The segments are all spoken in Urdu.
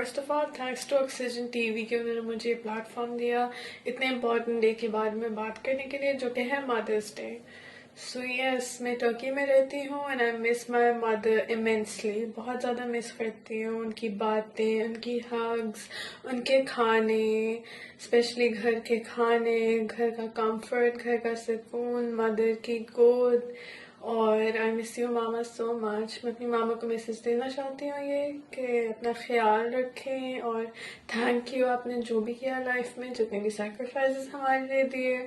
First of all thanks to oxygen T V کہ انہوں نے مجھے یہ پلیٹ فارم دیا اتنے امپورٹنٹ ڈے کے بارے میں بات کرنے کے لیے، جو کہ ہے مدرس ڈے. سو یس، میں ترکی میں رہتی ہوں and I miss my mother immensely. بہت زیادہ مس کرتی ہوں ان کی باتیں، ان کی ہگز، ان کے کھانے، اسپیشلی گھر کے کھانے، گھر کا کمفرٹ، گھر کا سکون، مدر کی گود. اور آئی مس یو ماما سو مچ. میں اپنی ماما کو میسج دینا چاہتی ہوں یہ کہ اپنا خیال رکھیں، اور تھینک یو آپ نے جو بھی کیا لائف میں، جتنے بھی سیکریفائسز ہمارے لیے دیے.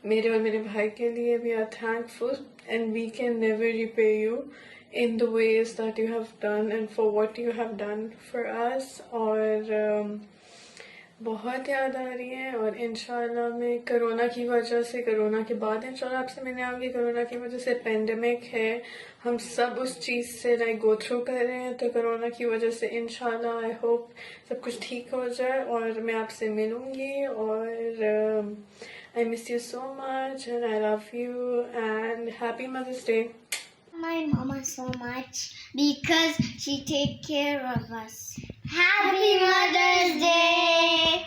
میرے اور میرے بھائی کے لیے بھی are thankful and we can never repay you in the ways that you have done and for what you have done for us. اور بہت یاد آ رہی ہے، اور انشاءاللہ میں کرونا کی وجہ سے، کرونا کے بعد انشاءاللہ آپ سے ملنے آؤں گی. کرونا کی وجہ سے پینڈیمک ہے، ہم سب اس چیز سے گو تھرو کر رہے ہیں، تو کرونا کی وجہ سے انشاءاللہ آئی ہوپ سب کچھ ٹھیک ہو جائے اور میں آپ سے ملوں گی. اور I miss you so much and I love you and happy Mother's Day. My mama so much because she take care of us. Happy Mother's Day.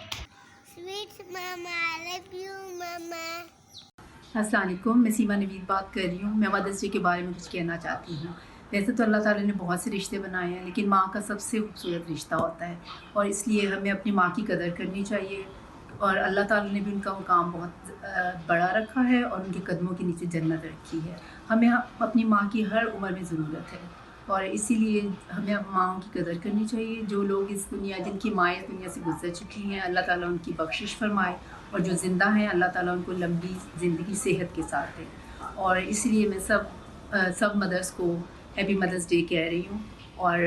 Sweet mama, I love you mama. السلام علیکم، میں سیما نوید بات کر رہی ہوں. میں مدرس ڈے کے بارے میں کچھ کہنا چاہتی ہوں. ویسے تو اللہ تعالیٰ نے بہت سے رشتے بنائے ہیں، لیکن ماں کا سب سے خوبصورت رشتہ ہوتا ہے، اور اس لیے ہمیں اپنی ماں کی قدر کرنی چاہیے. اور اللہ تعالیٰ نے بھی ان کا مقام بہت بڑا رکھا ہے، اور ان کے قدموں کے نیچے جنت رکھی ہے. ہمیں اپنی ماں کی ہر عمر میں ضرورت ہے، اور اسی لیے ہمیں ماؤں کی قدر کرنی چاہیے. جو لوگ اس دنیا، جن کی مائیں اس دنیا سے گزر چکی ہیں، اللہ تعالیٰ ان کی بخشش فرمائے، اور جو زندہ ہیں اللہ تعالیٰ ان کو لمبی زندگی صحت کے ساتھ دے. اور اس لیے میں سب مدرس کو ہیپی مدرس ڈے کہہ رہی ہوں، اور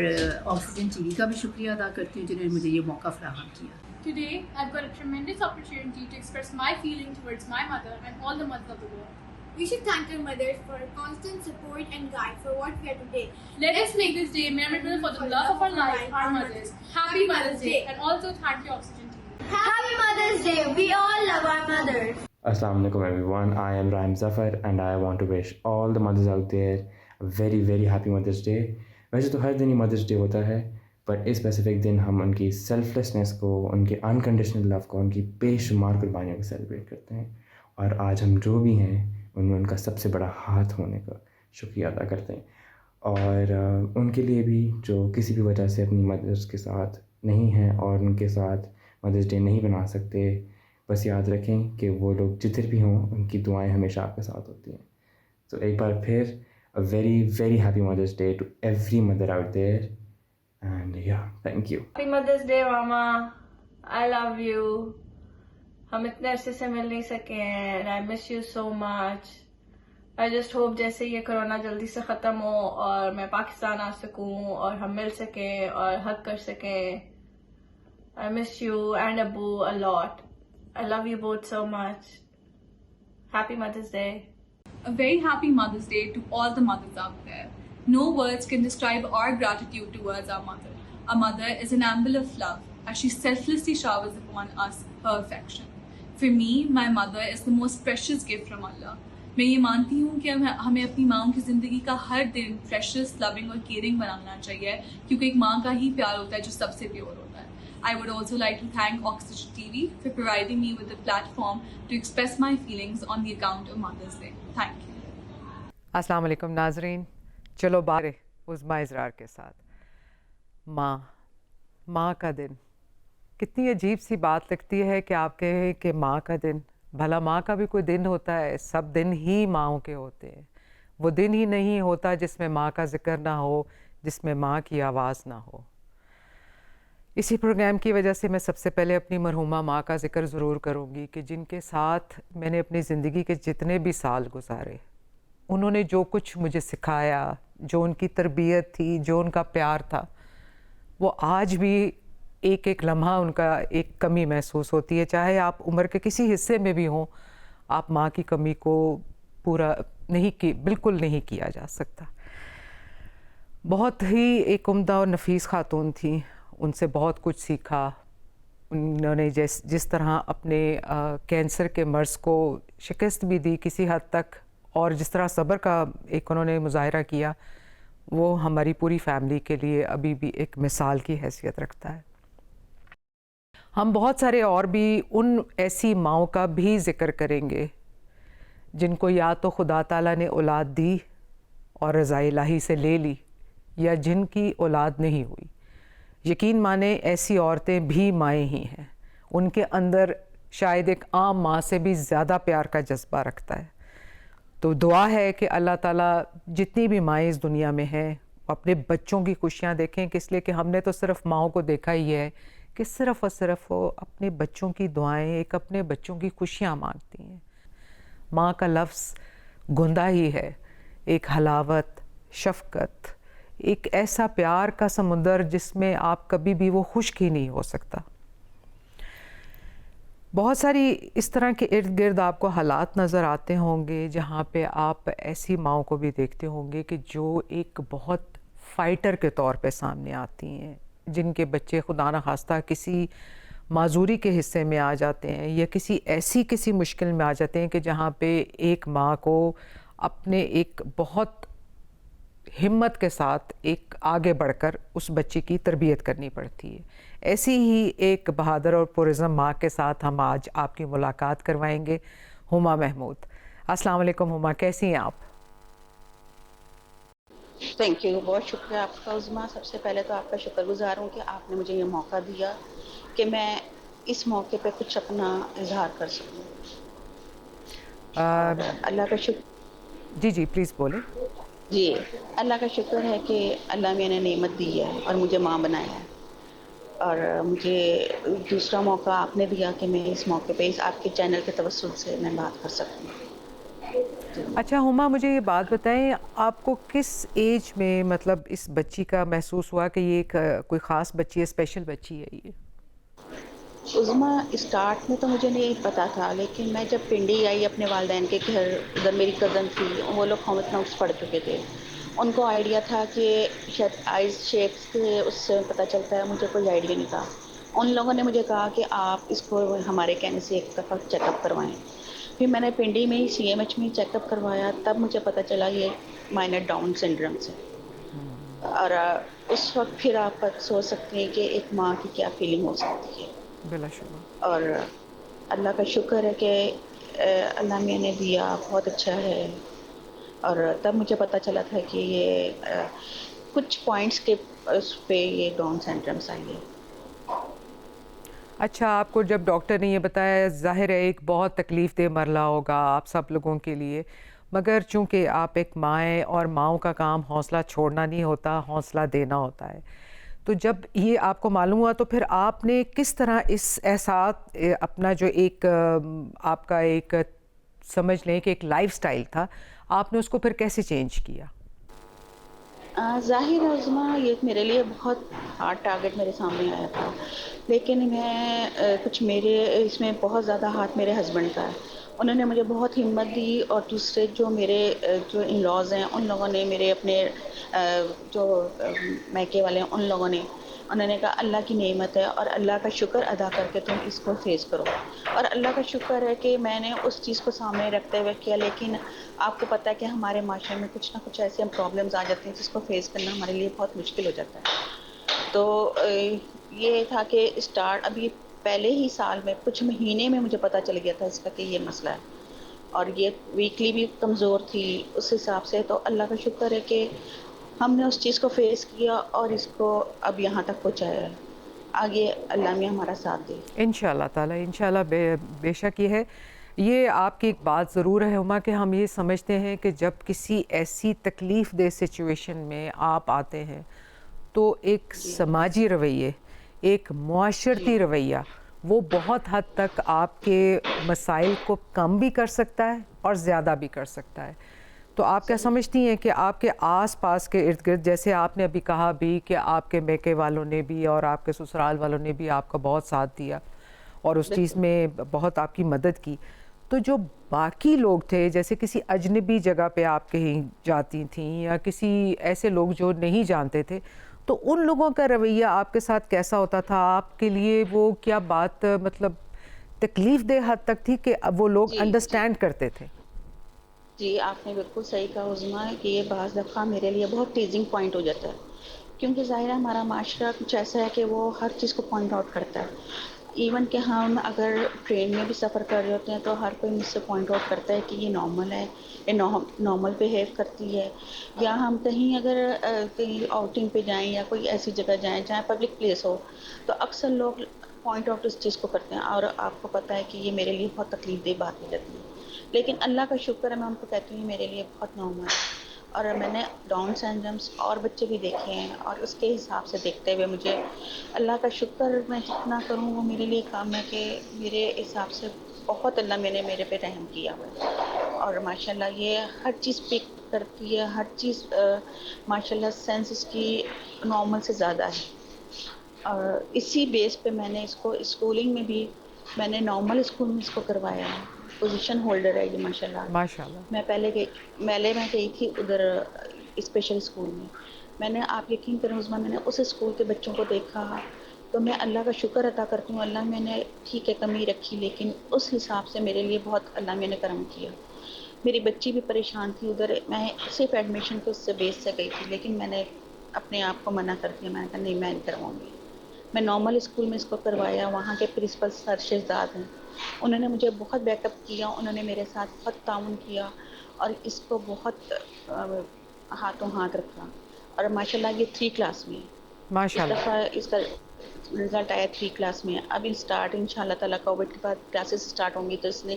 آکسیجن ٹی وی کا بھی شکریہ ادا کرتی ہوں جنہوں نے مجھے یہ موقع فراہم کیا. Today, I've got a tremendous opportunity to express my feeling towards my mother and all the mothers of the world. We should thank our mothers for constant support and guide for what we are today. Let us make this day memorable for the love of our life, our mothers. Happy Mother's Day, and also thank you, Oxygen TV. Happy Mother's Day! We all love our mothers. Assalamu alaikum everyone. I am Rahim Zafar and I want to wish all the mothers out there a very very happy Mother's Day. ویسے تو ہر دن ہی مدرس ڈے ہوتا ہے، بٹ اس اسپیسیفک دن ہم ان کی سیلف لیسنس کو، ان کے انکنڈیشنل لو کو، ان کی بے شمار قربانیوں کو سیلیبریٹ کرتے ہیں. اور آج ہم جو بھی ہیں ان میں ان کا سب سے بڑا ہاتھ ہونے کا شکریہ ادا کرتے ہیں. اور ان کے لیے بھی جو کسی بھی وجہ سے اپنی مدرس کے ساتھ نہیں ہیں اور ان کے ساتھ مدرس ڈے نہیں بنا سکتے، بس یاد رکھیں کہ وہ لوگ جدھر بھی ہوں ان کی دعائیں ہمیشہ آپ کے ساتھ ہوتی ہیں. تو ایک بار پھر a very very happy Mother's Day to every mother out there, and yeah, thank you. Happy Mother's Day mama, I love you. ہم اتنے عرصے سے مل نہیں سکے ہیں and I miss you so much. I just hope جیسے یہ کرونا جلدی سے ختم ہو اور میں پاکستان آ سکوں اور ہم مل سکیں اور حق کر سکیں. I miss you and Abu a lot. I love you both so much. Happy Mother's Day. A very happy Mother's Day to all the mothers out there. No words can describe our gratitude towards our mother. A mother is an amble of love as she selflessly showers upon us her affection. For me, my mother is the most precious gift from Allah. میں یہ مانتی ہوں کہ ہمیں اپنی ماؤں کی زندگی کا ہر دن پریشیس، لونگ اور کیئرنگ بنانا چاہیے، کیونکہ ایک ماں کا ہی پیار ہوتا ہے جو سب سے پیور ہوتا ہے. I would also like to thank Oxygen TV for providing me with a platform to express my feelings on the account of Mother's Day. Thank you. السلام علیکم ناظرین. چلو بارے عظمیٰ اضرار کے ساتھ ماں کا دن، کتنی عجیب سی بات لگتی ہے کہ آپ کہیں کہ ماں کا دن. بھلا ماں کا بھی کوئی دن ہوتا ہے؟ سب دن ہی ماؤں کے ہوتے ہیں. وہ دن ہی نہیں ہوتا جس میں ماں کا ذکر نہ ہو، جس میں ماں کی آواز نہ ہو. اسی پروگرام کی وجہ سے میں سب سے پہلے اپنی مرحومہ ماں کا ذکر ضرور کروں گی کہ جن کے ساتھ میں نے اپنی زندگی کے جتنے بھی سال گزارے، انہوں نے جو کچھ مجھے سکھایا، جو ان کی تربیت تھی، جو ان کا پیار تھا، وہ آج بھی ایک ایک لمحہ ان کا ایک کمی محسوس ہوتی ہے. چاہے آپ عمر کے کسی حصے میں بھی ہوں، آپ ماں کی کمی کو پورا بالکل نہیں کیا جا سکتا. بہت ہی ایک عمدہ اور نفیس خاتون تھیں، ان سے بہت کچھ سیکھا. انہوں نے جس طرح اپنے کینسر کے مرض کو شکست بھی دی کسی حد تک، اور جس طرح صبر کا ایک انہوں نے مظاہرہ کیا، وہ ہماری پوری فیملی کے لیے ابھی بھی ایک مثال کی حیثیت رکھتا ہے. ہم بہت سارے اور بھی ان ایسی ماؤں کا بھی ذکر کریں گے جن کو یا تو خدا تعالیٰ نے اولاد دی اور رضا الہی سے لے لی، یا جن کی اولاد نہیں ہوئی۔ یقین مانیں ایسی عورتیں بھی مائیں ہی ہیں، ان کے اندر شاید ایک عام ماں سے بھی زیادہ پیار کا جذبہ رکھتا ہے۔ تو دعا ہے کہ اللہ تعالیٰ جتنی بھی مائیں اس دنیا میں ہیں اپنے بچوں کی خوشیاں دیکھیں، کہ اس لیے کہ ہم نے تو صرف ماؤں کو دیکھا ہی ہے کہ صرف اور صرف وہ اپنے بچوں کی دعائیں، ایک اپنے بچوں کی خوشیاں مانگتی ہیں۔ ماں کا لفظ گندا ہی ہے، ایک حلاوت، شفقت، ایک ایسا پیار کا سمندر جس میں آپ کبھی بھی وہ خشک ہی نہیں ہو سکتا۔ بہت ساری اس طرح کے ارد گرد آپ کو حالات نظر آتے ہوں گے جہاں پہ آپ ایسی ماؤں کو بھی دیکھتے ہوں گے کہ جو ایک بہت فائٹر کے طور پہ سامنے آتی ہیں، جن کے بچے خدا نخواستہ کسی معذوری کے حصے میں آ جاتے ہیں یا کسی مشکل میں آ جاتے ہیں کہ جہاں پہ ایک ماں کو اپنے ایک بہت ہمت کے ساتھ ایک آگے بڑھ کر اس بچے کی تربیت کرنی پڑتی ہے۔ ایسی ہی ایک بہادر اور پرعزم ماں کے ساتھ ہم آج آپ کی ملاقات کروائیں گے، ہما محمود۔ السلام علیکم ہما، کیسی ہیں آپ؟ تھینک یو، بہت شکریہ آپ کا عظمیٰ۔ سب سے پہلے تو آپ کا شکر گزار ہوں کہ آپ نے مجھے یہ موقع دیا کہ میں اس موقع پہ کچھ اپنا اظہار کر سکوں۔ اور اللہ کا شکر، جی پلیز بولیں۔ جی اللہ کا شکر ہے کہ اللہ میں نے نعمت دی ہے اور مجھے ماں بنایا ہے، اور مجھے دوسرا موقع آپ نے دیا کہ میں اس موقع پہ آپ کے چینل کے توسط سے میں بات کر سکوں۔ اچھا ہما، مجھے یہ بات بتائیں، آپ کو کس ایج میں مطلب اس بچی کا محسوس ہوا کہ یہ ایک کوئی خاص بچی ہے، اسپیشل بچی ہے یہ؟ عظمیٰ اسٹارٹ میں تو مجھے نہیں پتا تھا، لیکن میں جب پنڈی آئی اپنے والدین کے گھر، ادھر میری کزن تھی، وہ لوگ کامت نوٹس پڑھ چکے تھے، ان کو آئیڈیا تھا کہ شاید آئیز شیپس کے اس سے پتہ چلتا ہے، مجھے کوئی آئیڈیا نہیں تھا۔ ان لوگوں نے مجھے کہا کہ آپ اس کو ہمارے کہنے سے ایک دفعہ چیک اپ کروائیں۔ پھر میں نے پنڈی میں ہی CMH میں چیک اپ کروایا، تب مجھے پتہ چلا یہ مائنر ڈاؤن سنڈروم سے۔ اور اس وقت پھر آپ سوچ سکتے ہیں کہ ایک ماں کی کیا فیلنگ ہو سکتی ہے۔ بلا شبہ۔ اور اللہ کا شکر ہے کہ اللہ میں نے دیا، بہت اچھا ہے۔ اور تب مجھے پتہ چلا تھا کہ یہ کچھ پوائنٹس کے اس پہ یہ ڈاؤن سنڈرومس آئی ہے۔ اچھا، آپ کو جب ڈاکٹر نے یہ بتایا، ظاہر ہے ایک بہت تکلیف دہ مرحلہ ہوگا آپ سب لوگوں کے لیے، مگر چونکہ آپ ایک ماں ہیں اور ماؤں کا کام حوصلہ چھوڑنا نہیں ہوتا، حوصلہ دینا ہوتا ہے، تو جب یہ آپ کو معلوم ہوا تو پھر آپ نے کس طرح اس احساس اپنا جو ایک آپ کا ایک سمجھ لیں کہ ایک لائف سٹائل تھا، آپ نے اس کو پھر کیسے چینج کیا؟ ظاہر عظمیٰ یہ میرے لیے بہت ہارڈ ٹارگٹ میرے سامنے آیا تھا، لیکن میں کچھ میرے اس میں بہت زیادہ ہاتھ میرے ہسبینڈ کا ہے۔ انہوں نے مجھے بہت ہمت دی، اور دوسرے جو میرے جو ان لاز ہیں، ان لوگوں نے میرے اپنے جو میکے والے ہیں، انہوں نے کہا اللہ کی نعمت ہے اور اللہ کا شکر ادا کر کے تم اس کو فیس کرو۔ اور اللہ کا شکر ہے کہ میں نے اس چیز کو سامنے رکھتے ہوئے کیا، لیکن آپ کو پتہ ہے کہ ہمارے معاشرے میں کچھ نہ کچھ ایسے پرابلمز آ جاتے ہیں جس کو فیس کرنا ہمارے لیے بہت مشکل ہو جاتا ہے۔ تو یہ تھا کہ اسٹارٹ ابھی پہلے ہی سال میں کچھ مہینے میں مجھے پتہ چل گیا تھا اس کا کہ یہ مسئلہ ہے، اور یہ ویکلی بھی کمزور تھی اس حساب سے۔ تو اللہ کا شکر ہے کہ ہم نے اس چیز کو فیس کیا اور اس کو اب یہاں تک پہنچایا ہے۔ آگے اللہ میں ہمارا ساتھ دے انشاءاللہ تعالیٰ، انشاءاللہ بے شک یہ ہے۔ یہ آپ کی ایک بات ضرور ہے ہما کہ ہم یہ سمجھتے ہیں کہ جب کسی ایسی تکلیف دہ سچویشن میں آپ آتے ہیں تو ایک سماجی رویے، ایک معاشرتی رویہ، وہ بہت حد تک آپ کے مسائل کو کم بھی کر سکتا ہے اور زیادہ بھی کر سکتا ہے۔ تو آپ کیا سمجھتی ہیں کہ آپ کے آس پاس کے ارد گرد، جیسے آپ نے ابھی کہا بھی کہ آپ کے میکے والوں نے بھی اور آپ کے سسرال والوں نے بھی آپ کا بہت ساتھ دیا اور اس چیز میں بہت آپ کی مدد کی، تو جو باقی لوگ تھے، جیسے کسی اجنبی جگہ پہ آپ کہیں جاتی تھیں یا کسی ایسے لوگ جو نہیں جانتے تھے، تو ان لوگوں کا رویہ آپ کے ساتھ کیسا ہوتا تھا؟ آپ کے لیے وہ کیا بات مطلب تکلیف دہ حد تک تھی کہ وہ لوگ انڈرسٹینڈ کرتے تھے؟ جی آپ نے بالکل صحیح کہا عظمیٰ کہ یہ بعض دفعہ میرے لیے بہت ٹیزنگ پوائنٹ ہو جاتا ہے، کیونکہ ظاہر ہے ہمارا معاشرہ کچھ ایسا ہے کہ وہ ہر چیز کو پوائنٹ آؤٹ کرتا ہے۔ ایون کہ ہم اگر ٹرین میں بھی سفر کر رہے ہوتے ہیں تو ہر کوئی مجھ سے پوائنٹ آؤٹ کرتا ہے کہ یہ نارمل ہے، یہ نارمل بیہیو کرتی ہے. یا ہم کہیں اگر کہیں آؤٹنگ پہ جائیں یا کوئی ایسی جگہ جائیں جہاں پبلک پلیس ہو تو اکثر لوگ پوائنٹ آؤٹ اس چیز کو کرتے ہیں، اور آپ کو پتہ ہے کہ یہ میرے لیے بہت تکلیف دہ بات ہو جاتی ہے. لیکن اللہ کا شکر ہے، میں ان کو کہتی ہوں میرے لیے بہت نارمل ہے. اور میں نے ڈاؤن سنڈرومس اور بچے بھی دیکھے ہیں، اور اس کے حساب سے دیکھتے ہوئے مجھے اللہ کا شکر میں جتنا کروں وہ میرے لیے کام ہے کہ میرے حساب سے بہت اللہ میں نے میرے پہ رحم کیا ہوا ہے. اور ماشاء اللہ یہ ہر چیز پک کرتی ہے، ہر چیز ماشاء اللہ سینس اس کی نارمل سے زیادہ ہے. اور اسی بیس پہ میں نے اس کو اسکولنگ میں بھی میں نے نارمل اسکول میں اس کو کروایا ہے. پوزیشن ہولڈر ہے یہ ماشاء اللہ. ماشاء اللہ. میں پہلے میں گئی تھی ادھر اسپیشل اسکول میں نے آپ یقین کریں عظمیٰ میں نے اس اسکول کے بچوں کو دیکھا تو میں اللہ کا شکر ادا کرتی ہوں. اللہ میں نے ٹھیک ہے کمی رکھی لیکن اس حساب سے میرے لیے بہت اللہ میں نے کرم کیا. میری بچی بھی پریشان تھی ادھر، میں صرف ایڈمیشن کے اس سے بیس سے گئی تھی لیکن میں نے اپنے آپ کو منع کر دیا. میں نے کہا نہیں میں نہیں کرواؤں گی. میں نارمل اسکول میں اس کو کروایا. وہاں کے پرنسپل سر شہزاد ہیں، انہوں نے مجھے بہت بیک اپ کیا، انہوں نے میرے ساتھ بہت تعاون کیا اور اس کو بہت ہاتھوں ہاتھ رکھا. اور ماشاء اللہ یہ 3 کلاس میں ماشاء اس اللہ. دفعہ اس کا رزلٹ آیا 3 کلاس میں. اب اسٹارٹ ان شاء اللہ تعالیٰ کووڈ کے بعد کلاسز اسٹارٹ ہوں گی تو اس نے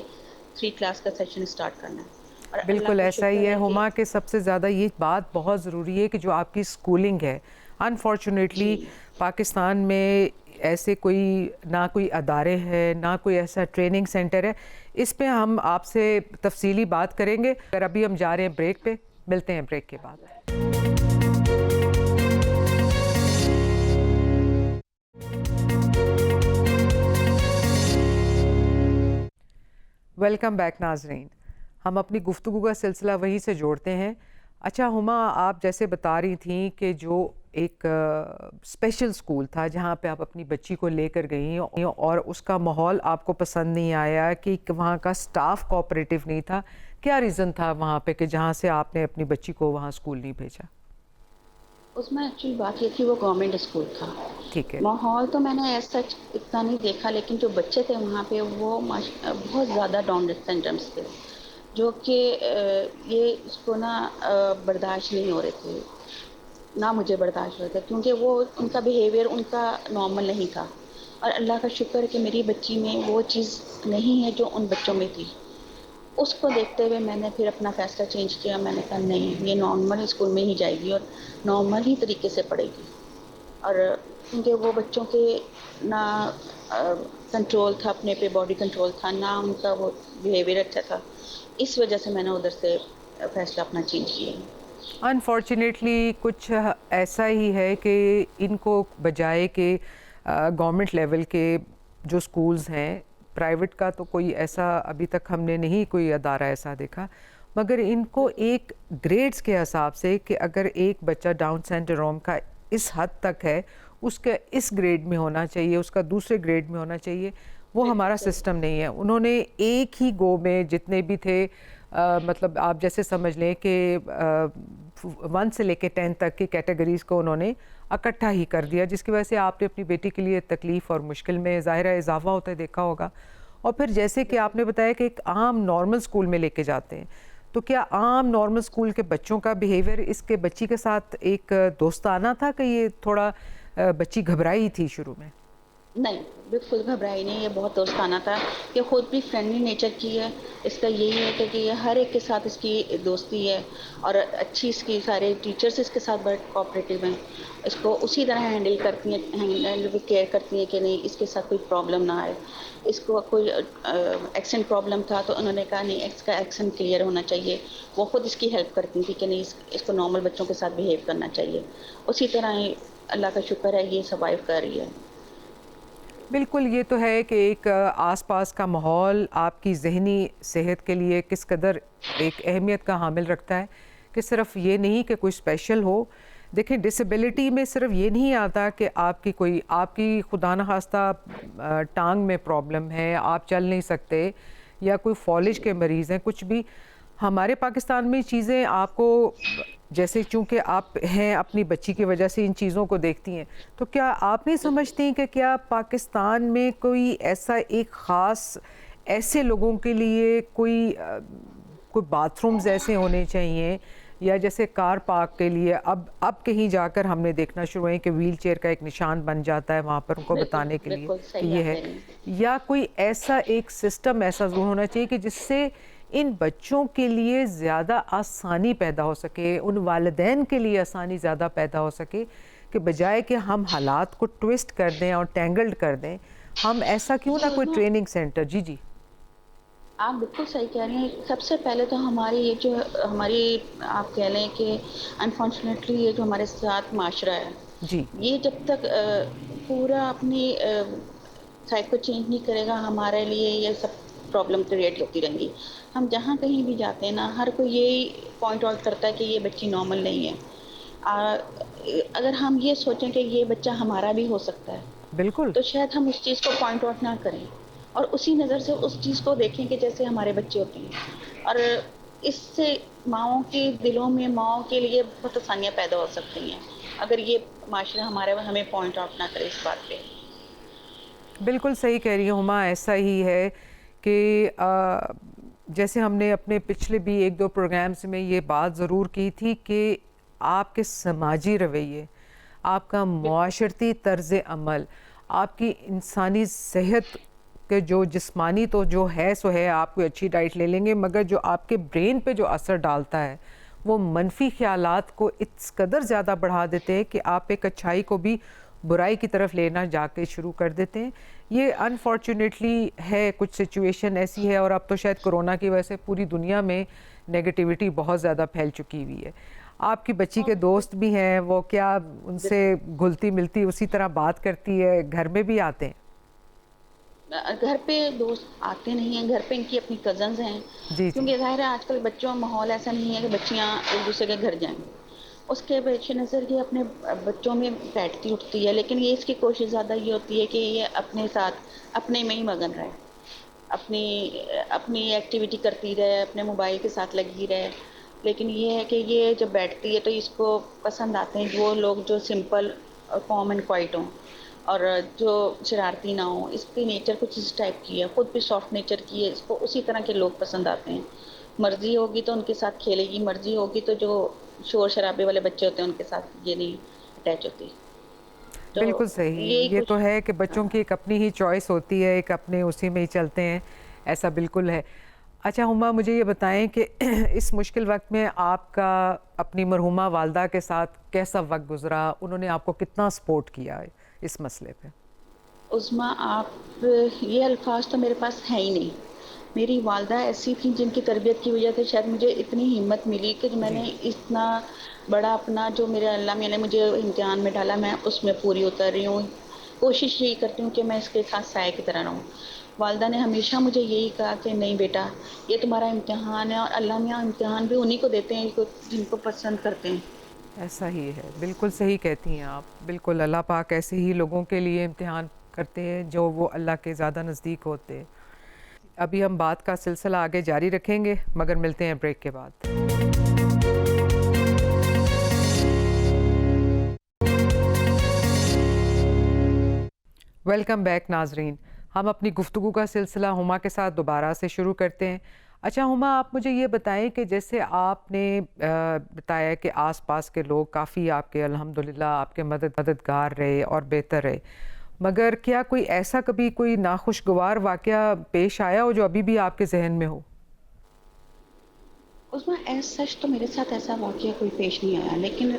3 کلاس کا سیشن اسٹارٹ کرنا ہے. اور بالکل ایسا ہی ہے ہما کہ سب سے زیادہ یہ بات بہت ضروری ہے کہ جو آپ کی اسکولنگ ہے انفارچونیٹلی پاکستان میں ایسے کوئی نہ کوئی ادارے ہیں نہ کوئی ایسا ٹریننگ سینٹر ہے. اس پہ ہم آپ سے تفصیلی بات کریں گے. اگر ابھی ہم جا رہے ہیں بریک پہ، ملتے ہیں بریک کے بعد. ویلکم بیک ناظرین. ہم اپنی گفتگو کا سلسلہ وہیں سے جوڑتے ہیں. اچھا ہما، آپ جیسے بتا رہی تھیں کہ جو ایک اسپیشل اسکول تھا جہاں پہ آپ اپنی بچی کو لے کر گئیں اور اس کا ماحول آپ کو پسند نہیں آیا کہ وہاں کا سٹاف کوآپریٹیو نہیں تھا، کیا ریزن تھا وہاں پہ کہ جہاں سے آپ نے اپنی بچی کو وہاں اسکول نہیں بھیجا؟ اس میں ایکچولی بات یہ تھی وہ گورنمنٹ اسکول تھا. ٹھیک ہے. ماحول تو میں نے ایسا اتنا نہیں دیکھا لیکن جو بچے تھے وہاں پہ وہ بہت زیادہ ڈاؤن سینڈرومس تھے جو کہ یہ اس کو نا برداشت نہیں ہو رہے تھے، نہ مجھے برداشت ہو رہا تھا کیونکہ وہ ان کا بیہیویئر ان کا نارمل نہیں تھا. اور اللہ کا شکر ہے کہ میری بچی میں وہ چیز نہیں ہے جو ان بچوں میں تھی. اس کو دیکھتے ہوئے میں نے پھر اپنا فیصلہ چینج کیا. میں نے کہا نہیں، یہ نارمل اسکول میں ہی جائے گی اور نارمل ہی طریقے سے پڑھے گی. اور کیونکہ وہ بچوں کے نہ کنٹرول تھا اپنے پہ، باڈی کنٹرول تھا، نہ ان کا وہ بیہیویئر اچھا تھا. اس وجہ سے میں نے ادھر سے فیصلہ اپنا چینج کیا. انفارچونیٹلی کچھ ایسا ہی ہے کہ ان کو بجائے کہ گورنمنٹ لیول کے جو سکولز ہیں، پرائیویٹ کا تو کوئی ایسا ابھی تک ہم نے نہیں کوئی ادارہ ایسا دیکھا، مگر ان کو ایک گریڈز کے حساب سے کہ اگر ایک بچہ ڈاؤن سنڈروم کا اس حد تک ہے اس کا اس گریڈ میں ہونا چاہیے، اس کا دوسرے گریڈ میں ہونا چاہیے، وہ ہمارا سسٹم نہیں ہے. انہوں نے ایک ہی گو میں جتنے بھی تھے مطلب آپ جیسے سمجھ لیں کہ 1 سے لے کے 10 تک کی کیٹیگریز کو انہوں نے اکٹھا ہی کر دیا، جس کی وجہ سے آپ نے اپنی بیٹی کے لیے تکلیف اور مشکل میں ظاہرہ اضافہ ہوتا ہے دیکھا ہوگا. اور پھر جیسے کہ آپ نے بتایا کہ ایک عام نارمل اسکول میں لے کے جاتے ہیں، تو کیا عام نارمل اسکول کے بچوں کا بیہیویئر اس کے بچی کے ساتھ ایک دوستانہ تھا کہ یہ تھوڑا بچی گھبرائی تھی شروع میں؟ نہیں، بالکل گھبرائی نہیں. یہ بہت دوستانہ تھا، یہ خود بھی فرینڈلی نیچر کی ہے. اس کا یہی ہے کہ یہ ہر ایک کے ساتھ اس کی دوستی ہے اور اچھی اس کی سارے ٹیچرز اس کے ساتھ بڑے کوآپریٹیو ہیں. اس کو اسی طرح ہینڈل کرتی ہیں، ہینڈل کیئر کرتی ہیں کہ نہیں اس کے ساتھ کوئی پرابلم نہ آئے. اس کو کوئی ایکسنٹ پرابلم تھا تو انہوں نے کہا نہیں اس کا ایکسنٹ کلیئر ہونا چاہیے. وہ خود اس کی ہیلپ کرتی تھی کہ نہیں اس کو نارمل بچوں کے ساتھ بیہیو کرنا چاہیے. اسی طرح اللہ کا شکر ہے یہ سروائیو کر رہی ہے. بالکل، یہ تو ہے کہ ایک آس پاس کا ماحول آپ کی ذہنی صحت کے لیے کس قدر ایک اہمیت کا حامل رکھتا ہے کہ صرف یہ نہیں کہ کوئی اسپیشل ہو. دیکھیں ڈسیبلٹی میں صرف یہ نہیں آتا کہ آپ کی خدا نخواستہ ٹانگ میں پرابلم ہے، آپ چل نہیں سکتے، یا کوئی فالج کے مریض ہیں، کچھ بھی. ہمارے پاکستان میں چیزیں آپ کو جیسے چونکہ آپ ہیں اپنی بچی کی وجہ سے ان چیزوں کو دیکھتی ہیں، تو کیا آپ نہیں سمجھتی کہ کیا پاکستان میں کوئی ایسا ایک خاص ایسے لوگوں کے لیے کوئی باتھ رومز ایسے ہونے چاہیے، یا جیسے کار پارک کے لیے اب کہیں جا کر ہم نے دیکھنا شروع ہے کہ ویل چیئر کا ایک نشان بن جاتا ہے وہاں پر ان کو بتانے کے لیے کہ یہ ہے، یا کوئی ایسا ایک سسٹم ایسا ضرور ہونا چاہیے کہ جس سے ان بچوں کے لیے زیادہ آسانی پیدا ہو سکے، ان والدین کے لیے آسانی زیادہ پیدا ہو سکے، کہ بجائے کہ ہم حالات کو ٹویسٹ کر دیں اور ٹینگلڈ کر دیں، ہم ایسا کیوں نہ کوئی ٹریننگ سینٹر. جی آپ بالکل صحیح کہہ رہی ہیں. سب سے پہلے تو ہماری یہ جو ہماری آپ کہہ لیں کہ انفارچونیٹلی یہ جو ہمارے ساتھ معاشرہ ہے، جی یہ جب تک پورا اپنی سائیکل چینج نہیں کرے گا، ہمارے لیے یہ سب پرابلم کریٹ ہوتی رہیں گی. ہم جہاں کہیں بھی جاتے ہیں نا، ہر کوئی یہی پوائنٹ آؤٹ کرتا ہے کہ یہ بچی نارمل نہیں ہے. اگر ہم یہ سوچیں کہ یہ بچہ ہمارا بھی ہو سکتا ہے، بالکل، تو شاید ہم اس چیز کو پوائنٹ آؤٹ نہ کریں اور اسی نظر سے اس چیز کو دیکھیں کہ جیسے ہمارے بچے ہوتے ہیں. اور اس سے ماؤں کے دلوں میں ماؤں کے لیے بہت آسانیاں پیدا ہو سکتی ہیں اگر یہ معاشرہ ہمیں پوائنٹ آؤٹ نہ کرے اس بات پہ. بالکل صحیح کہہ رہی ہوں ہما. ایسا ہی ہے کہ جیسے ہم نے اپنے پچھلے بھی 1-2 پروگرامز میں یہ بات ضرور کی تھی کہ آپ کے سماجی رویے، آپ کا معاشرتی طرز عمل، آپ کی انسانی صحت کے جو جسمانی تو جو ہے سو ہے، آپ کوئی اچھی ڈائٹ لے لیں گے، مگر جو آپ کے برین پہ جو اثر ڈالتا ہے وہ منفی خیالات کو اس قدر زیادہ بڑھا دیتے ہیں کہ آپ ایک اچھائی کو بھی برائی کی طرف لینا جا کے شروع کر دیتے ہیں. یہ انفارچونیٹلی ہے، کچھ سچویشن ایسی ہے، اور اب تو شاید کرونا کی وجہ سے پوری دنیا میں نیگیٹیوٹی بہت زیادہ پھیل چکی ہوئی ہے. آپ کی بچی کے دوست بھی ہیں، وہ کیا ان سے گھلتی ملتی اسی طرح بات کرتی ہے؟ گھر میں بھی آتے ہیں؟ گھر پہ دوست آتے نہیں ہیں، گھر پہ ان کی اپنی کزنز ہیں. جی کیونکہ ظاہر ہے آج کل بچوں کا ماحول ایسا نہیں ہے کہ بچیاں ایک دوسرے کے گھر جائیں. اس کے پیش نظر یہ اپنے بچوں میں بیٹھتی اٹھتی ہے، لیکن یہ اس کی کوشش زیادہ یہ ہوتی ہے کہ یہ اپنے ساتھ اپنے میں ہی مگن رہے، اپنی ایکٹیویٹی کرتی رہے، اپنے موبائل کے ساتھ لگی رہے. لیکن یہ ہے کہ یہ جب بیٹھتی ہے تو اس کو پسند آتے ہیں وہ لوگ جو سمپل اور کام اینڈ کوائٹ ہوں اور جو شرارتی نہ ہوں. اس کی نیچر کچھ اس ٹائپ کی ہے، خود بھی سافٹ نیچر کی ہے. اس کو اسی طرح کے لوگ پسند آتے ہیں. مرضی ہوگی تو ان کے ساتھ کھیلے گی، مرضی ہوگی تو جو شور شرابے والے بچے ہوتے ہیں ان کے ساتھ یہ نہیں اٹیچ ہوتی. بالکل صحیح. یہ تو ہے کہ بچوں کی ایک اپنی ہی چوائس ہوتی ہے، ایک اپنے اسی میں ہی چلتے ہیں، ایسا بالکل ہے. اچھا ہما، مجھے یہ بتائیں کہ اس مشکل وقت میں آپ کا اپنی مرحومہ والدہ کے ساتھ کیسا وقت گزرا؟ انہوں نے آپ کو کتنا سپورٹ کیا ہے اس مسئلے پہ؟ عظمیٰ، آپ یہ الفاظ تو میرے پاس ہیں ہی نہیں. میری والدہ ایسی تھیں جن کی تربیت کی وجہ سے شاید مجھے اتنی ہمت ملی کہ میں نے اتنا بڑا اپنا جو میرے اللہ میں نے مجھے امتحان میں ڈالا میں اس میں پوری اتر رہی ہوں. کوشش یہی کرتی ہوں کہ میں اس کے ساتھ سائے کی طرح رہوں. والدہ نے ہمیشہ مجھے یہی کہا کہ نہیں بیٹا، یہ تمہارا امتحان ہے، اور اللہ میاں امتحان بھی انہی کو دیتے ہیں جن کو پسند کرتے ہیں. ایسا ہی ہے، بالکل صحیح کہتی ہیں آپ. بالکل اللہ پاک ایسے ہی لوگوں کے لیے امتحان کرتے ہیں جو وہ اللہ کے زیادہ نزدیک ہوتے ہیں. ابھی ہم بات کا سلسلہ آگے جاری رکھیں گے، مگر ملتے ہیں بریک کے بعد. ویلکم بیک ناظرین. ہم اپنی گفتگو کا سلسلہ ہما کے ساتھ دوبارہ سے شروع کرتے ہیں. اچھا ہما، آپ مجھے یہ بتائیں کہ جیسے آپ نے بتایا کہ آس پاس کے لوگ کافی آپ کے الحمدللہ آپ کے مددگار رہے اور بہتر رہے، مگر کیا کوئی ایسا کبھی کوئی ناخوشگوار واقعہ پیش آیا ہو جو ابھی بھی آپ کے ذہن میں ہو؟ اس میں ایز سچ تو میرے ساتھ ایسا واقعہ کوئی پیش نہیں آیا، لیکن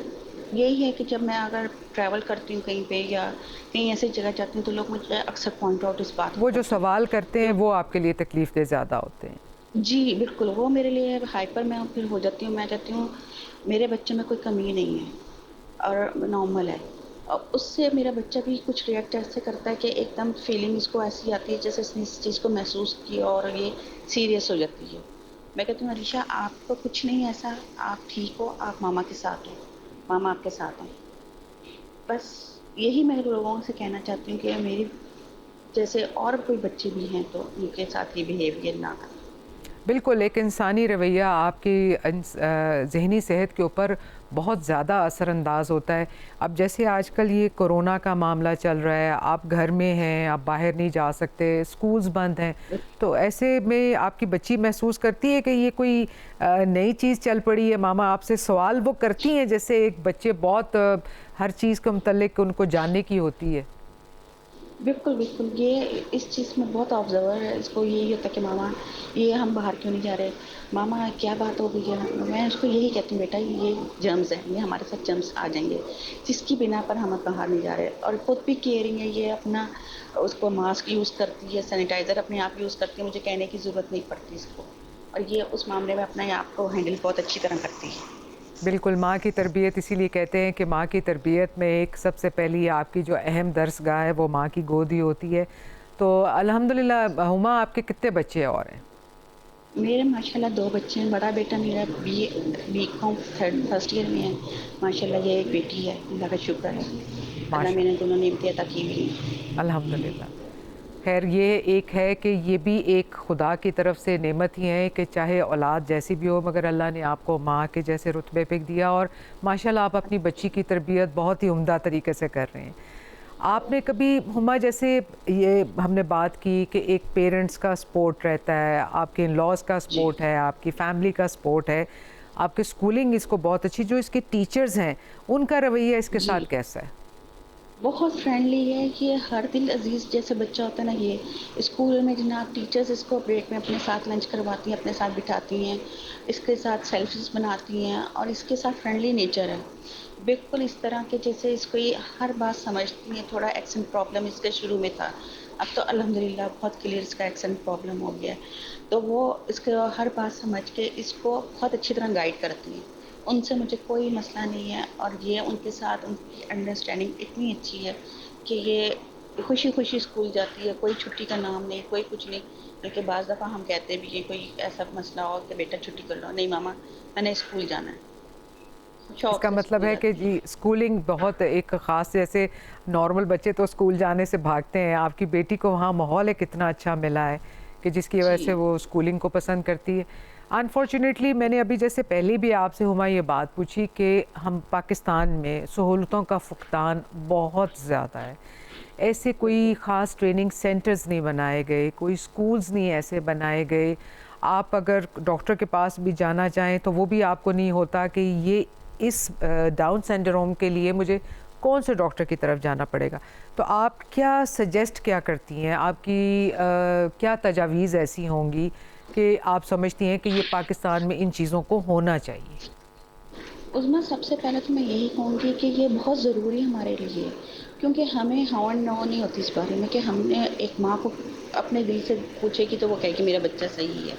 یہی ہے کہ جب میں اگر ٹریول کرتی ہوں کہیں پہ یا کہیں ایسی جگہ جاتی ہوں تو لوگ مجھے اکثر پوائنٹ آؤٹ اس بات وہ جو سوال کرتے ہیں وہ آپ کے لیے تکلیف دہ زیادہ ہوتے ہیں. جی بالکل، وہ میرے لیے ہائپر میں پھر ہو جاتی ہوں. میں چاہتی ہوں میرے بچے میں کوئی کمی نہیں ہے اور نارمل ہے، اور اس سے میرا بچہ بھی کچھ ریئیکٹ ایسے کرتا ہے کہ ایک دم فیلنگ اس کو ایسی آتی ہے جیسے اس نے اس چیز کو محسوس کیا اور یہ سیریس ہو جاتی ہے. میں کہتی ہوں عریشہ آپ کو کچھ نہیں ایسا، آپ ٹھیک ہو، آپ ماما کے ساتھ ہو، ماما آپ کے ساتھ ہیں. بس یہی میں لوگوں سے کہنا چاہتی ہوں کہ میری جیسے اور کوئی بچے بھی ہیں تو ان کے ساتھ ہی بیہیویئر نہ کریں. بالکل ایک انسانی رویہ آپ کی ذہنی صحت کے اوپر بہت زیادہ اثر انداز ہوتا ہے. اب جیسے آج کل یہ کورونا کا معاملہ چل رہا ہے, آپ گھر میں ہیں, آپ باہر نہیں جا سکتے, اسکولز بند ہیں, تو ایسے میں آپ کی بچی محسوس کرتی ہے کہ یہ کوئی نئی چیز چل پڑی ہے؟ ماما آپ سے سوال وہ کرتی ہیں جیسے ایک بچے بہت ہر چیز کے متعلق ان کو جاننے کی ہوتی ہے. بالکل بالکل, یہ اس چیز میں بہت آبزرور ہے. اس کو یہی ہوتا ہے کہ ماما یہ ہم باہر کیوں نہیں جا رہے, ماما کیا بات ہو گئی ہے. میں اس کو یہی کہتی ہوں, بیٹا یہ جرمز ہیں, یہ ہمارے ساتھ جرمز آ جائیں گے, جس کی بنا پر ہم باہر نہیں جا رہے. اور خود بھی کیئرنگ ہے, یہ اپنا اس کو ماسک یوز کرتی ہے, سینیٹائزر اپنے آپ یوز کرتی ہے, مجھے کہنے کی ضرورت نہیں پڑتی اس کو. اور یہ اس معاملے میں اپنے آپ کو ہینڈل بہت اچھی طرح کرتی ہے. بالکل, ماں کی تربیت, اسی لیے کہتے ہیں کہ ماں کی تربیت میں ایک سب سے پہلی آپ کی جو اہم درس گاہ ہے وہ ماں کی گود ہی ہوتی ہے. تو الحمدللہ ہما آپ کے کتنے بچے اور ہیں؟ میرے ماشاءاللہ 2 بچے ہیں. بڑا بیٹا میرا بی کام فرسٹ ایئر میں ہے. ماشاءاللہ یہ ایک بیٹی ہے, اللہ کا شکر ہے. اللہ میں نے دونوں نعمتیں عطا کی ہوئی ہیں. الحمدللہ. خیر یہ ایک ہے کہ یہ بھی ایک خدا کی طرف سے نعمت ہی ہے کہ چاہے اولاد جیسی بھی ہو مگر اللہ نے آپ کو ماں کے جیسے رتبے پہ دیا, اور ماشاءاللہ آپ اپنی بچی کی تربیت بہت ہی عمدہ طریقے سے کر رہے ہیں. آپ نے کبھی ہما جیسے یہ ہم نے بات کی کہ ایک پیرنٹس کا سپورٹ رہتا ہے, آپ کے ان لاز کا سپورٹ ہے, آپ کی فیملی کا سپورٹ ہے, آپ کی اسکولنگ اس کو بہت اچھی, جو اس کے ٹیچرز ہیں ان کا رویہ اس کے ساتھ کیسا ہے؟ بہت فرینڈلی ہے. یہ ہر دل عزیز جیسے بچہ ہوتا ہے نا. یہ اسکول میں جناب ٹیچرز اس کو بریک میں اپنے ساتھ لنچ کرواتی ہیں, اپنے ساتھ بٹھاتی ہیں, اس کے ساتھ سیلفیز بناتی ہیں, اور اس کے ساتھ فرینڈلی نیچر ہے. بالکل اس طرح کے جیسے اس کو یہ ہر بات سمجھتی ہیں. تھوڑا ایکسنٹ پرابلم اس کے شروع میں تھا, اب تو الحمدللہ بہت کلیئر اس کا ایکسنٹ پرابلم ہو گیا ہے. تو وہ اس کے ہر بات سمجھ کے اس کو بہت اچھی طرح گائیڈ کرتی ہیں. ان سے مجھے کوئی مسئلہ نہیں ہے, اور یہ ان کے ساتھ ان کی انڈرسٹینڈنگ اتنی اچھی ہے کہ یہ خوشی خوشی اسکول جاتی ہے. کوئی چھٹی کا نام نہیں, کوئی کچھ نہیں. بلکہ بعض دفعہ ہم کہتے بھی ہیں کوئی ایسا مسئلہ ہو کہ بیٹا چھٹی کر لو, نہیں ماما میں نے اسکول جانا ہے. اس کا مطلب ہے کہ جی اسکولنگ بہت ایک خاص, جیسے نارمل بچے تو اسکول جانے سے بھاگتے ہیں, آپ کی بیٹی کو وہاں ماحول کتنا اچھا ملا ہے کہ جس کی وجہ سے وہ اسکولنگ کو پسند کرتی ہے. انفارچونیٹلی میں نے ابھی جیسے پہلے بھی آپ سے ہما یہ بات پوچھی کہ ہم پاکستان میں سہولتوں کا فقدان بہت زیادہ ہے. ایسے کوئی خاص ٹریننگ سینٹرز نہیں بنائے گئے, کوئی اسکولز نہیں ایسے بنائے گئے. آپ اگر ڈاکٹر کے پاس بھی جانا چاہیں تو وہ بھی آپ کو نہیں ہوتا کہ یہ اس ڈاؤن سنڈروم کے لیے مجھے کون سے ڈاکٹر کی طرف جانا پڑے گا. تو آپ کیا سجیسٹ کیا کرتی ہیں, آپ کی کیا تجاویز ایسی ہوں گی کہ آپ سمجھتی ہیں کہ یہ پاکستان میں ان چیزوں کو ہونا چاہیے؟ عظمیٰ سب سے پہلے تو میں یہی کہوں گی کہ یہ بہت ضروری ہمارے لیے, کیونکہ ہمیں ہاں نو نہیں ہوتی اس بارے میں کہ ہم نے ایک ماں کو اپنے دل سے پوچھے کہ تو وہ کہے کہ میرا بچہ صحیح ہے.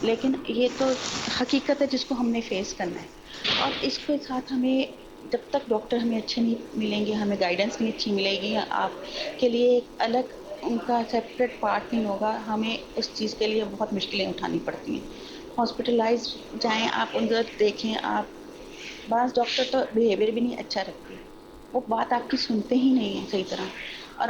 لیکن یہ تو حقیقت ہے جس کو ہم نے فیس کرنا ہے. اور اس کے ساتھ ہمیں جب تک ڈاکٹر ہمیں اچھے نہیں ملیں گے, ہمیں گائیڈنس نہیں اچھی ملے گی, آپ کے لیے ایک الگ ان کا سیپریٹ پارٹ نہیں ہوگا, ہمیں اس چیز کے لیے بہت مشکلیں اٹھانی پڑتی ہیں. ہاسپٹلائز جائیں آپ, ان کو دیکھیں آپ. بعض ڈاکٹر تو بیہیویئر بھی نہیں اچھا رکھتے, وہ بات آپ کی سنتے ہی نہیں ہیں صحیح طرح. اور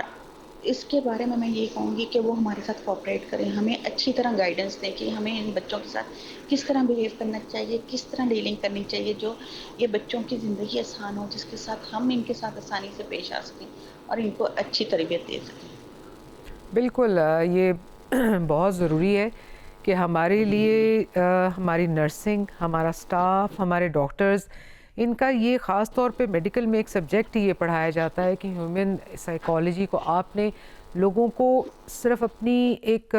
اس کے بارے میں یہی کہوں گی کہ وہ ہمارے ساتھ کوآپریٹ کریں, ہمیں اچھی طرح گائیڈنس دیں کہ ہمیں ان بچوں کے ساتھ کس طرح بیہیو کرنا چاہیے, کس طرح ڈیلنگ کرنی چاہیے, جو یہ بچوں کی زندگی آسان ہو, جس کے ساتھ ہم ان کے ساتھ آسانی سے پیش آ سکیں اور ان کو اچھی تربیت دے سکیں. بالکل, یہ بہت ضروری ہے کہ ہمارے لیے ہماری نرسنگ, ہمارا سٹاف, ہمارے ڈاکٹرز, ان کا یہ خاص طور پہ میڈیکل میں ایک سبجیکٹ یہ پڑھایا جاتا ہے کہ ہیومن سائیکالوجی کو آپ نے لوگوں کو صرف اپنی ایک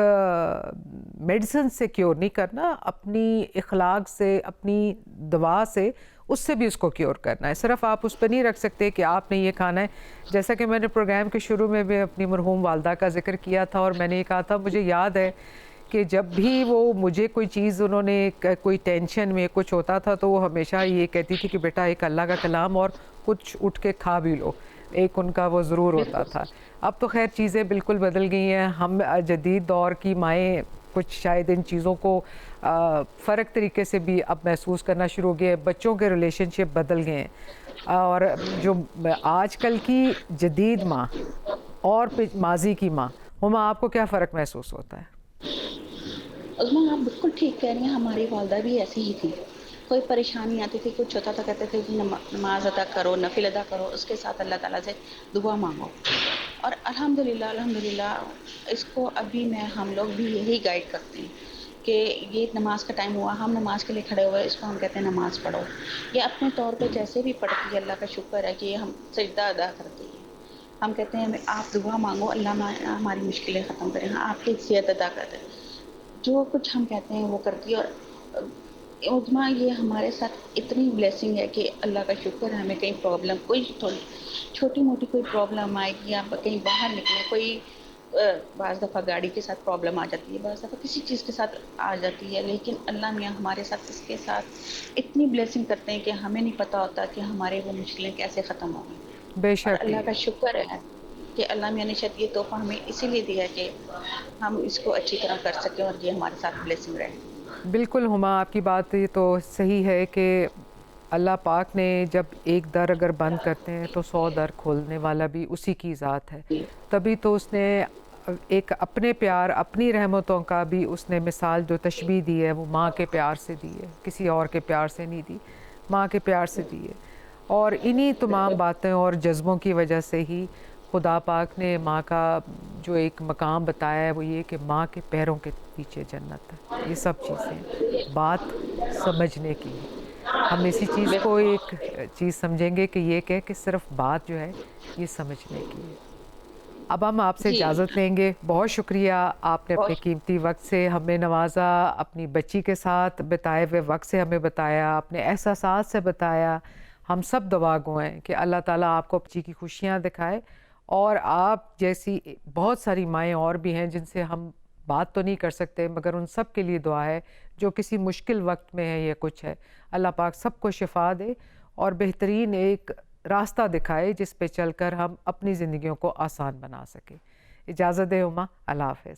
میڈیسن سے کیور نہیں کرنا, اپنی اخلاق سے, اپنی دعا سے, اس سے بھی اس کو کیور کرنا ہے. صرف آپ اس پہ نہیں رکھ سکتے کہ آپ نے یہ کھانا ہے. جیسا کہ میں نے پروگرام کے شروع میں بھی اپنی مرحوم والدہ کا ذکر کیا تھا, اور میں نے یہ کہا تھا مجھے یاد ہے کہ جب بھی وہ مجھے کوئی چیز انہوں نے کوئی ٹینشن میں کچھ ہوتا تھا تو وہ ہمیشہ یہ کہتی تھی کہ بیٹا ایک اللہ کا کلام اور کچھ اٹھ کے کھا بھی لو, ایک ان کا وہ ضرور ہوتا تھا. اب تو خیر چیزیں بالکل بدل گئی ہیں, ہم جدید دور کی مائیں کچھ شاید ان چیزوں کو فرق طریقے سے بھی اب محسوس کرنا شروع ہو گئے. بچوں کے ریلیشن شپ بدل گئے ہیں, اور جو آج کل کی جدید ماں اور ماضی کی ماں, ہما آپ کو کیا فرق محسوس ہوتا ہے؟ عظما آپ بالکل ٹھیک کہہ رہی ہیں، ہماری والدہ بھی ایسی ہی تھی. کوئی پریشانی آتی تھی، کچھ ہوتا تھا، کہتے تھے کہ نماز ادا کرو، نفل ادا کرو، اس کے ساتھ اللہ تعالیٰ سے دعا مانگو. اور الحمدللہ اس کو ابھی ہم لوگ بھی یہی گائیڈ کرتے ہیں کہ یہ نماز کا ٹائم ہوا، ہم نماز کے لیے کھڑے ہوئے، اس کو ہم کہتے ہیں نماز پڑھو. یہ اپنے طور پہ جیسے بھی پڑھتی ہے، اللہ کا شکر ہے کہ ہم سجدہ ادا کرتی ہیں. ہم کہتے ہیں آپ دعا مانگو، اللہ ہماری مشکلیں ختم کریں، آپ کی صحت ادا کر دیں. جو کچھ ہم کہتے ہیں وہ کرتی ہے. اور عظما یہ ہمارے ساتھ اتنی بلیسنگ ہے کہ اللہ کا شکر ہے، ہمیں کہیں پرابلم، کوئی چھوٹی موٹی کوئی پرابلم آئے گی، آپ کہیں باہر نکلیں، کوئی بعض دفعہ گاڑی کے ساتھ پرابلم آ جاتی ہے، بعض دفعہ کسی چیز کے ساتھ آ جاتی ہے، لیکن اللہ میاں ہمارے ساتھ اس کے ساتھ اتنی بلیسنگ کرتے ہیں کہ ہمیں نہیں پتہ ہوتا کہ ہمارے وہ مشکلیں کیسے ختم ہوں گی. بے اور شک اللہ کا شکر ہے کہ اللہ میاں نے شاید یہ تحفہ ہمیں اسی لیے دیا ہے کہ ہم اس کو اچھی طرح کر سکیں اور یہ ہمارے ساتھ بلیسنگ رہے. بالکل ہما، آپ کی بات یہ تو صحیح ہے کہ اللہ پاک نے جب ایک در اگر بند کرتے ہیں تو 100 در کھولنے والا بھی اسی کی ذات ہے. تبھی تو اس نے ایک اپنے پیار، اپنی رحمتوں کا بھی اس نے مثال جو تشبیہ دی ہے وہ ماں کے پیار سے دی ہے، کسی اور کے پیار سے نہیں دی، ماں کے پیار سے دی ہے. اور انہی تمام باتیں اور جذبوں کی وجہ سے ہی خدا پاک نے ماں کا جو ایک مقام بتایا ہے وہ یہ کہ ماں کے پیروں کے پیچھے جنت ہے. یہ سب چیزیں بات سمجھنے کی ہے. ہم اسی چیز کو ایک چیز سمجھیں گے کہ یہ کہ صرف بات جو ہے یہ سمجھنے کی ہے. اب ہم آپ سے اجازت لیں گے. بہت شکریہ، آپ نے اپنے قیمتی وقت سے ہمیں نوازا، اپنی بچی کے ساتھ بتائے ہوئے وقت سے ہمیں بتایا، اپنے احساسات سے بتایا. ہم سب دعا گو ہیں کہ اللہ تعالیٰ آپ کو بچی کی خوشیاں دکھائے، اور آپ جیسی بہت ساری مائیں اور بھی ہیں جن سے ہم بات تو نہیں کر سکتے، مگر ان سب کے لیے دعا ہے جو کسی مشکل وقت میں ہے یا کچھ ہے. اللہ پاک سب کو شفا دے اور بہترین ایک راستہ دکھائے جس پہ چل کر ہم اپنی زندگیوں کو آسان بنا سکیں. اجازت دے ہما، اللہ حافظ.